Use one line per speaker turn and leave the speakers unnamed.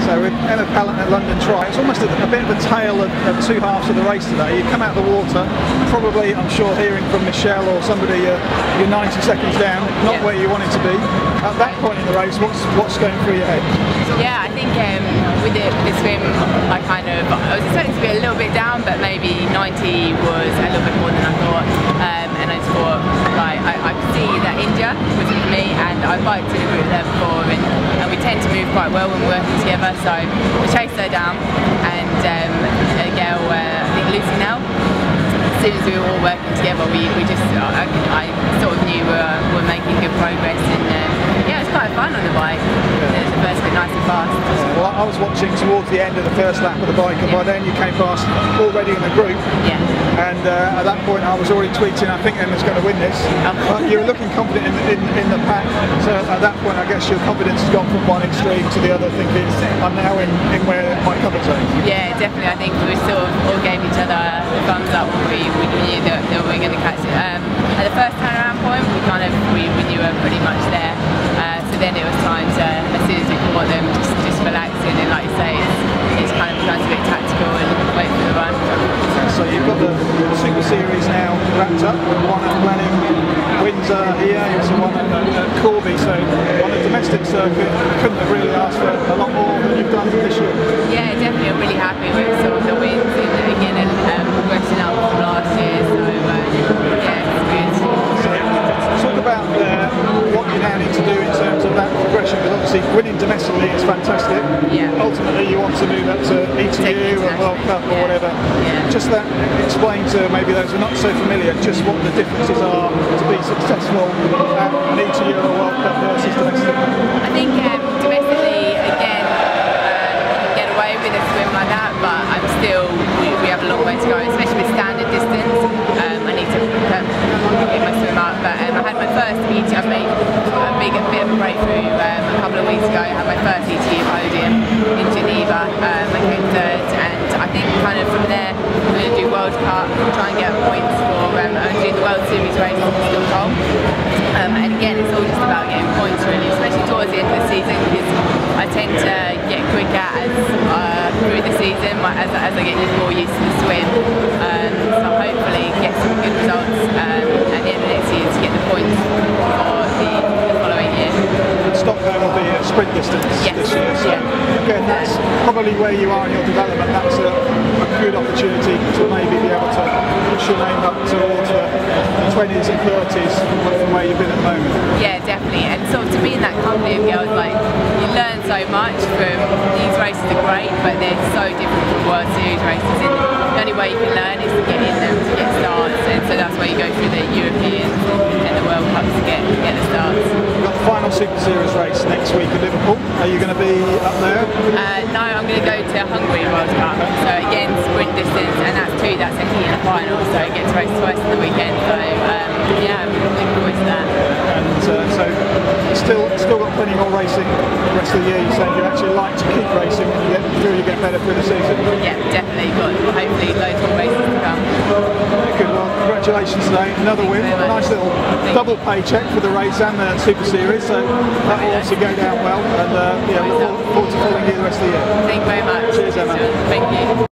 So with Emma Pallant at London Tri, it's almost a bit of a tale of two halves of the race today. You come out of the water, probably, I'm sure, hearing from Michelle or somebody, you're 90 seconds down, not where you wanted to be. At that point in the race, what's going through your head?
Yeah, I think with the swim, I was expecting to be a little bit down, but maybe 90 was a little bit more than I thought. And I just thought, right, I could see that India was with me, and I biked in a group there before, and we tend to move quite well when we're working together. So we chased her down, and a girl, I think Lucy now. As soon as we were all working together, we just, I sort of knew we were making good progress, and yeah, it was quite fun on the bike. The first bit nice and fast.
Well, I was watching towards the end of the first lap of the bike, and by then you came past already in the group.
Yeah.
And at that point I was already tweeting, I think Emma's going to win this. But you were looking confident in the pack, so at that point I guess your confidence has gone from one extreme to the other, thinking I'm now in where my comfort zone.
Yeah, definitely. I think we sort of all gave each other the thumbs up when we knew that we were going to catch it. At the first turnaround point, we knew we were pretty much there. So then it was time to, as soon as we caught them, just relaxing, and like you say, it's kind of becomes a bit tactical and wait for the run.
So you've got the Super Series now wrapped up with one at Planning, Windsor here, you also one at Corby, so on the domestic circuit couldn't have really asked for a lot more than you've done this year.
Yeah, definitely. I'm really happy with sort of the wins again and progressing up from last year, so yeah, it's good.
So talk about what you now need to do in terms of that progression, because obviously winning domestically is fantastic.
Yeah.
Ultimately you want to move that to ETU or World Cup or whatever.
Yeah.
Just that, explain to maybe those who are not so familiar just what the differences are to be successful at an ETU or World Cup versus domestic.
I think domestically, again, you can get away with a swim like that, but we have a long way to go, especially with standard distance. I need to pick my swim up, but I had my first ETU, I made a bit of a breakthrough a couple of weeks ago. I had my first ETU podium in Geneva. I came third, and I think kind of from there I'm going to do World Cup, try and get points for doing the World Series race in Stockholm. And again, it's all just about getting points really, especially towards the end of the season, because I tend to get quicker through the season as I get more used to the swim. So hopefully get some good results at the end of next year to get the points for the following year.
Stockholm will be a sprint distance this year, so again that's probably where you are in your development. That's a good opportunity to maybe be able to push your name up towards the 20s and 30s from where you've been at the moment.
Yeah, definitely, and sort of to be in that company of girls, like you learn so much from these races are great, but they're so different from World Series races, and the only way you can learn is to get in them, to get starts, and so that's why you go through the Europeans and the World Cups to get the starts.
We've got the final Super Series race next week in Liverpool. Are you going to be up there?
No, I'm going to go to Hungary World Cup, so again sprint distance, and that's a heat in the final, so I get to race twice in the weekend, so yeah, I'm looking forward to that.
And so still got plenty more racing the rest of the year. You said you actually like to keep racing when you get better through the season.
Yeah, definitely, got hopefully loads more races to come.
Good, well congratulations today, another win, nice little double paycheck for the race and the Super Series, so that will obviously go down well, and yeah, look forward to following you the rest of the year.
Thank you very much.
Cheers, Emma.
Thank you.